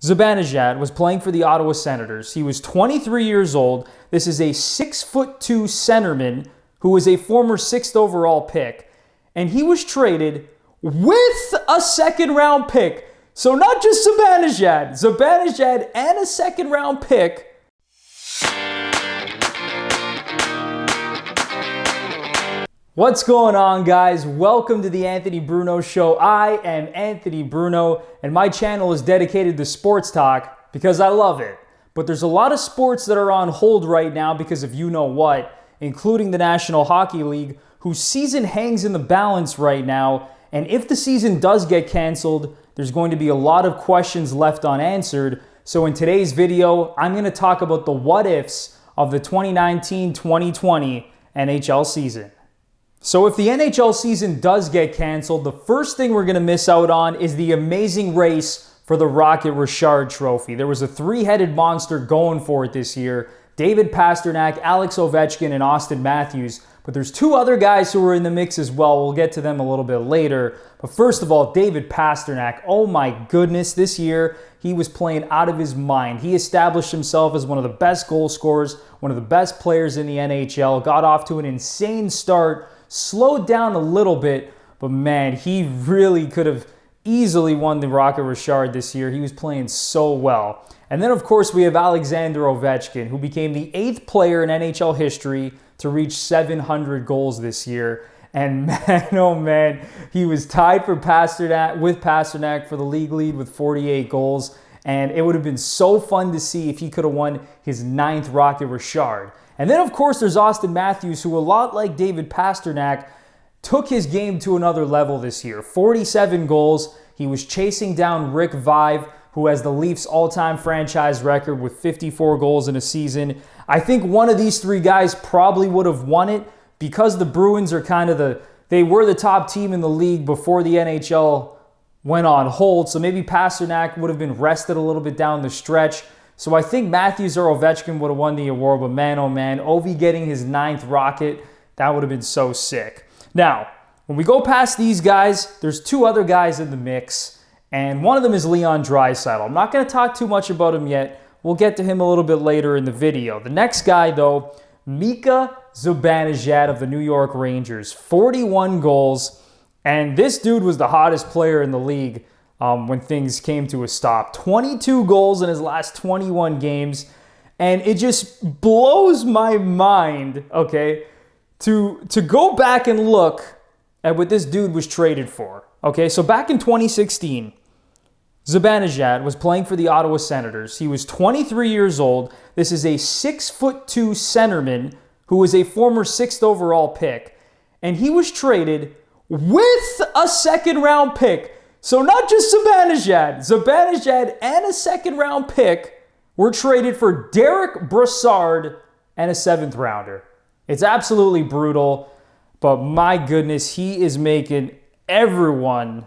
Zibanejad was playing for the Ottawa Senators. He was 23 years old. This is a 6'2" centerman who was a former 6th overall pick. And he was traded with a second-round pick. So not just Zibanejad and a second-round pick. What's going on, guys? Welcome to the Anthony Bruno Show. I am Anthony Bruno, and my channel is dedicated to sports talk because I love it. But there's a lot of sports that are on hold right now because of you know what, including the National Hockey League, whose season hangs in the balance right now. And if the season does get canceled, there's going to be a lot of questions left unanswered. So in today's video, I'm going to talk about the what-ifs of the 2019-2020 NHL season. So if the NHL season does get canceled, the first thing we're going to miss out on is the amazing race for the Rocket Richard Trophy. There was a three-headed monster going for it this year. David Pastrnak, Alex Ovechkin, and Austin Matthews. But there's two other guys who are in the mix as well. We'll get to them a little bit later. But first of all, David Pastrnak. Oh my goodness, this year he was playing out of his mind. He established himself as one of the best goal scorers, one of the best players in the NHL, got off to an insane start, slowed down a little bit, but man, he really could have easily won the Rocket Richard this year. He was playing so well. And then, of course, we have Alexander Ovechkin, who became the 8th player in NHL history to reach 700 goals this year. And man, oh man, he was tied with Pastrnak for the league lead with 48 goals. And it would have been so fun to see if he could have won his 9th Rocket Richard. And then, of course, there's Austin Matthews, who, a lot like David Pastrnak, took his game to another level this year. 47 goals. He was chasing down Rick Vaive, who has the Leafs' all-time franchise record with 54 goals in a season. I think one of these three guys probably would have won it because the Bruins are they were the top team in the league before the NHL went on hold. So maybe Pastrnak would have been rested a little bit down the stretch. So I think Matthews or Ovechkin would have won the award, but man, oh man, Ovi getting his 9th Rocket, that would have been so sick. Now, when we go past these guys, there's two other guys in the mix, and one of them is Leon Draisaitl. I'm not going to talk too much about him yet. We'll get to him a little bit later in the video. The next guy, though, Mika Zibanejad of the New York Rangers, 41 goals, and this dude was the hottest player in the league when things came to a stop. 22 goals in his last 21 games. And it just blows my mind, okay, to go back and look at what this dude was traded for. Okay, so back in 2016, Zibanejad was playing for the Ottawa Senators. He was 23 years old. This is a 6'2" centerman who was a former 6th overall pick. And he was traded with a second-round pick. So not just Zibanejad and a second-round pick were traded for Derek Brassard and a 7th rounder. It's absolutely brutal, but my goodness, he is making everyone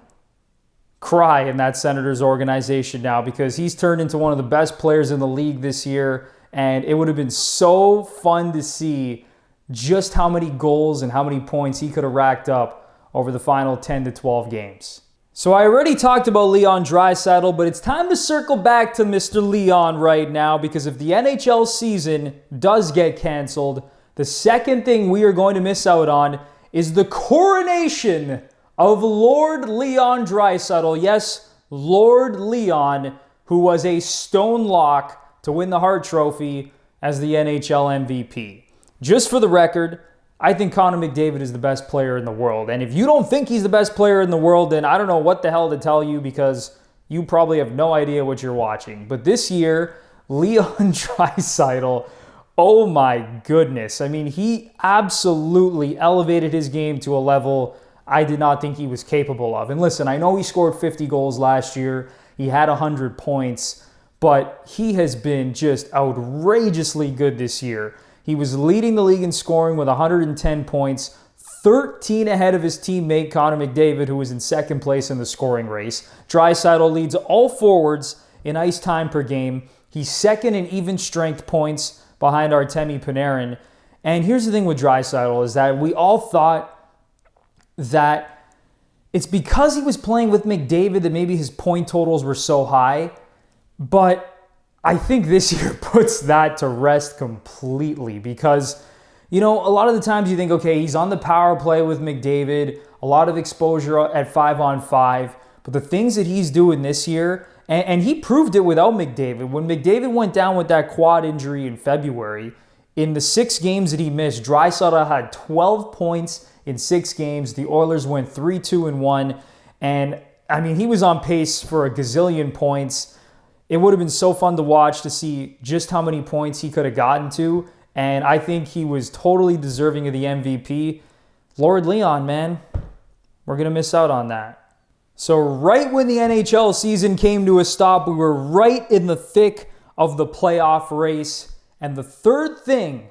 cry in that Senators organization now because he's turned into one of the best players in the league this year, and it would have been so fun to see just how many goals and how many points he could have racked up over the final 10 to 12 games. So I already talked about Leon Draisaitl, but it's time to circle back to Mr. Leon right now because if the NHL season does get canceled, the second thing we are going to miss out on is the coronation of Lord Leon Draisaitl. Yes, Lord Leon, who was a stone lock to win the Hart Trophy as the NHL MVP. Just for the record, I think Connor McDavid is the best player in the world. And if you don't think he's the best player in the world, then I don't know what the hell to tell you because you probably have no idea what you're watching. But this year, Leon Draisaitl, oh my goodness. I mean, he absolutely elevated his game to a level I did not think he was capable of. And listen, I know he scored 50 goals last year. He had 100 points, but he has been just outrageously good this year. He was leading the league in scoring with 110 points, 13 ahead of his teammate Connor McDavid, who was in second place in the scoring race. Draisaitl leads all forwards in ice time per game. He's second in even strength points behind Artemi Panarin. And here's the thing with Draisaitl is that we all thought that it's because he was playing with McDavid that maybe his point totals were so high. But I think this year puts that to rest completely because, a lot of the times you think, okay, he's on the power play with McDavid, a lot of exposure at 5-on-5, but the things that he's doing this year, and he proved it without McDavid. When McDavid went down with that quad injury in February, in the 6 games that he missed, Draisaitl had 12 points in 6 games. The Oilers went 3-2-1, and he was on pace for a gazillion points. It would have been so fun to watch to see just how many points he could have gotten to, and I think he was totally deserving of the MVP. Lord Leon, man, we're going to miss out on that. So right when the NHL season came to a stop, we were right in the thick of the playoff race. And the third thing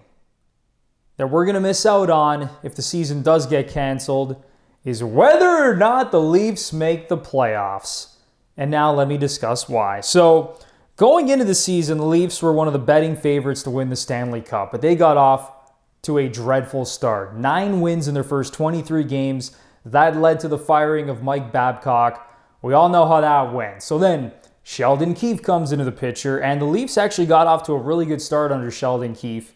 that we're going to miss out on if the season does get canceled is whether or not the Leafs make the playoffs. And now let me discuss why. So going into the season, the Leafs were one of the betting favorites to win the Stanley Cup, but they got off to a dreadful start. 9 wins in their first 23 games. That led to the firing of Mike Babcock. We all know how that went. So then Sheldon Keefe comes into the picture, and the Leafs actually got off to a really good start under Sheldon Keefe.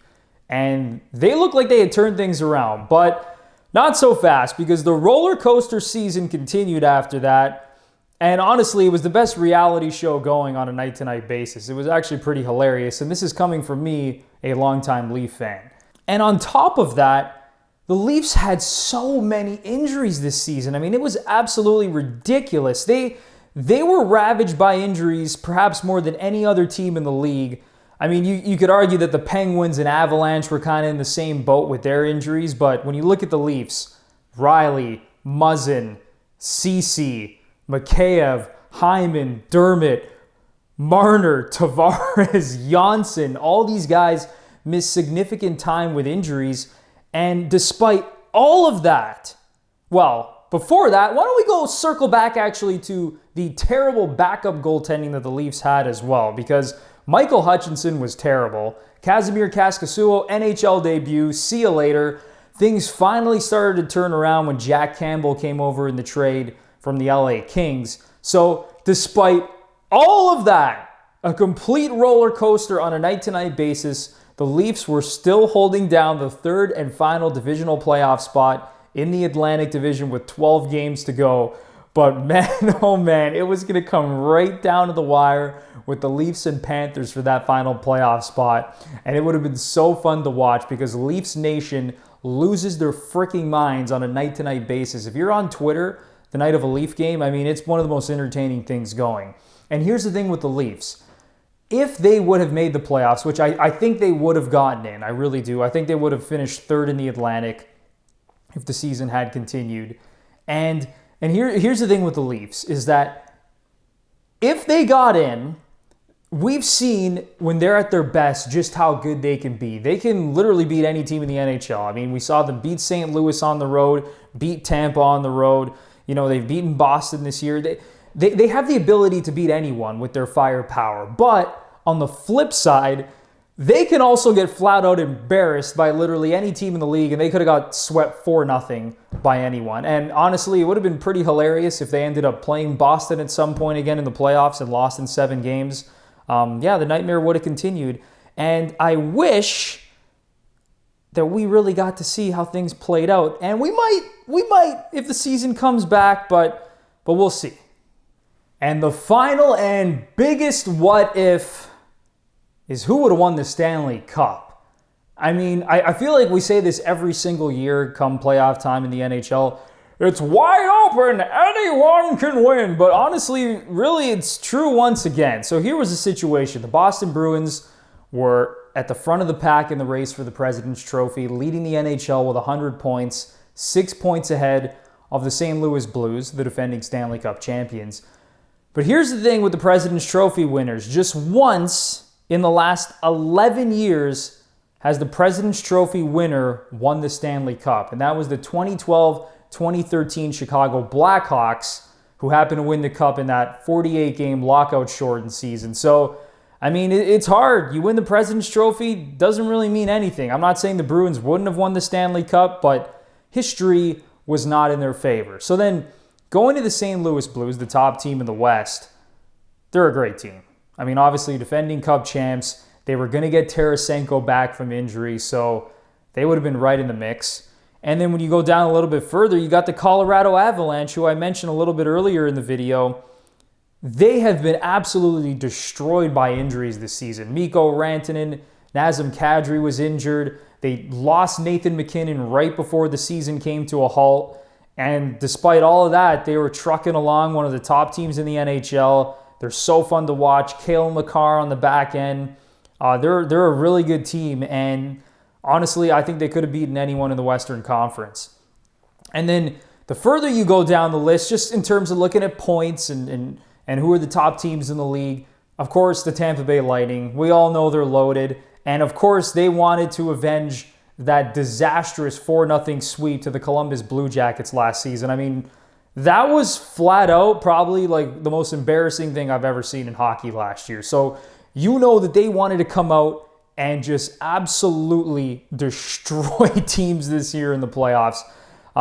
And they looked like they had turned things around, but not so fast because the roller coaster season continued after that. And honestly, it was the best reality show going on a night-to-night basis. It was actually pretty hilarious, and this is coming from me, a longtime Leaf fan. And on top of that, the Leafs had so many injuries this season. It was absolutely ridiculous. They were ravaged by injuries perhaps more than any other team in the league. You could argue that the Penguins and Avalanche were kind of in the same boat with their injuries, but when you look at the Leafs, Riley, Muzzin, Ceci, Mikheyev, Hyman, Dermott, Marner, Tavares, Janssen, all these guys missed significant time with injuries. And despite all of that, before that, why don't we go circle back actually to the terrible backup goaltending that the Leafs had as well, because Michael Hutchinson was terrible. Kazimir Kaskasuo, NHL debut, see you later. Things finally started to turn around when Jack Campbell came over in the trade from the LA Kings. So despite all of that, a complete roller coaster on a night-to-night basis, the Leafs were still holding down the third and final divisional playoff spot in the Atlantic Division with 12 games to go. But man, oh man, it was going to come right down to the wire with the Leafs and Panthers for that final playoff spot. And it would have been so fun to watch because Leafs Nation loses their freaking minds on a night-to-night basis. If you're on Twitter the night of a Leaf game, it's one of the most entertaining things going. And here's the thing with the Leafs. If they would have made the playoffs, which I think they would have gotten in, I really do. I think they would have finished third in the Atlantic if the season had continued. And here's the thing with the Leafs, is that if they got in, we've seen when they're at their best just how good they can be. They can literally beat any team in the NHL. We saw them beat St. Louis on the road, beat Tampa on the road. They've beaten Boston this year. They have the ability to beat anyone with their firepower. But on the flip side, they can also get flat out embarrassed by literally any team in the league, and they could have got swept 4-0 by anyone. And honestly, it would have been pretty hilarious if they ended up playing Boston at some point again in the playoffs and lost in 7 games. The nightmare would have continued. And I wish that we really got to see how things played out. And we might if the season comes back, but we'll see. And the final and biggest what if is who would have won the Stanley Cup. I feel like we say this every single year come playoff time in the NHL. It's wide open, anyone can win. But honestly, really, it's true once again. So here was the situation. The Boston Bruins were at the front of the pack in the race for the President's Trophy, leading the NHL with 100 points, 6 points ahead of the St. Louis Blues, the defending Stanley Cup champions. But here's the thing with the President's Trophy winners. Just once in the last 11 years has the President's Trophy winner won the Stanley Cup. And that was the 2012-2013 Chicago Blackhawks, who happened to win the Cup in that 48-game lockout-shortened season. So, it's hard. You win the President's Trophy, doesn't really mean anything. I'm not saying the Bruins wouldn't have won the Stanley Cup, but history was not in their favor. So then, going to the St. Louis Blues, the top team in the West, they're a great team. I mean, obviously defending Cup champs. They were going to get Tarasenko back from injury, so they would have been right in the mix. And then when you go down a little bit further, you got the Colorado Avalanche, who I mentioned a little bit earlier in the video. They have been absolutely destroyed by injuries this season. Mikko Rantanen, Nazem Kadri was injured. They lost Nathan MacKinnon right before the season came to a halt. And despite all of that, they were trucking along, one of the top teams in the NHL. They're so fun to watch. Cale Makar on the back end. They're a really good team. And honestly, I think they could have beaten anyone in the Western Conference. And then the further you go down the list, just in terms of looking at points and who are the top teams in the league, of course, the Tampa Bay Lightning. We all know they're loaded. And of course, they wanted to avenge that disastrous 4-0 sweep to the Columbus Blue Jackets last season. I mean, that was flat out probably like the most embarrassing thing I've ever seen in hockey last year. So you know that they wanted to come out and just absolutely destroy teams this year in the playoffs.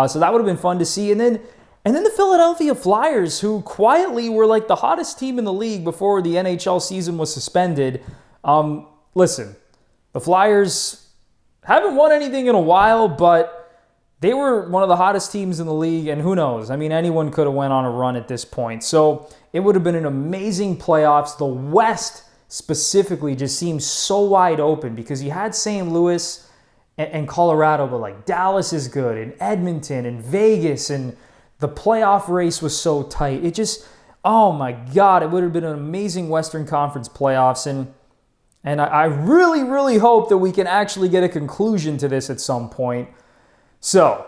So that would have been fun to see. And then the Philadelphia Flyers, who quietly were like the hottest team in the league before the NHL season was suspended. Listen, the Flyers haven't won anything in a while, but they were one of the hottest teams in the league, and who knows? I mean, anyone could have went on a run at this point. So it would have been an amazing playoffs. The West specifically just seems so wide open because you had St. Louis and Colorado, but like Dallas is good, and Edmonton and Vegas, and the playoff race was so tight. It just, oh my God, it would have been an amazing Western Conference playoffs. And I really, really hope that we can actually get a conclusion to this at some point. So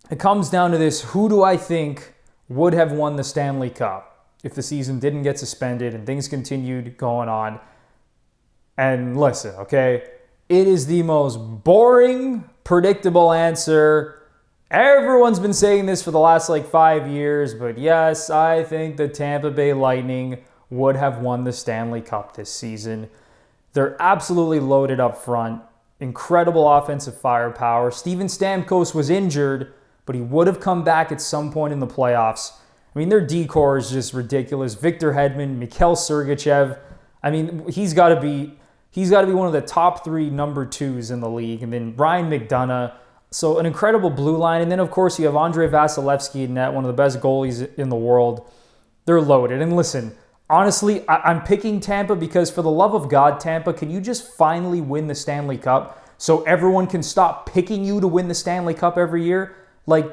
it comes down to this. Who do I think would have won the Stanley Cup if the season didn't get suspended and things continued going on? And listen, okay, it is the most boring, predictable answer. Everyone's been saying this for the last 5 years, but yes, I think the Tampa Bay Lightning would have won the Stanley Cup this season. They're absolutely loaded up front. Incredible offensive firepower. Steven Stamkos was injured, but he would have come back at some point in the playoffs. I mean, their decor is just ridiculous. Victor Hedman, Mikhail Sergachev. I mean, he's got to be one of the top 3 number 2s in the league. And then Ryan McDonough. So an incredible blue line. And then, of course, you have Andrei Vasilevsky in net, one of the best goalies in the world. They're loaded. And listen, honestly, I'm picking Tampa because, for the love of God, Tampa, can you just finally win the Stanley Cup so everyone can stop picking you to win the Stanley Cup every year?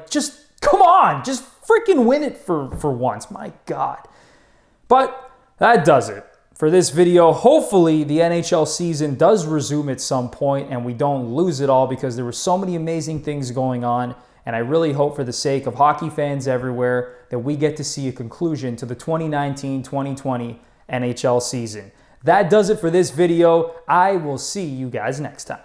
Just come on, just freaking win it for once. My God. But that does it for this video. Hopefully, the NHL season does resume at some point and we don't lose it all, because there were so many amazing things going on. And I really hope, for the sake of hockey fans everywhere, that we get to see a conclusion to the 2019-2020 NHL season. That does it for this video. I will see you guys next time.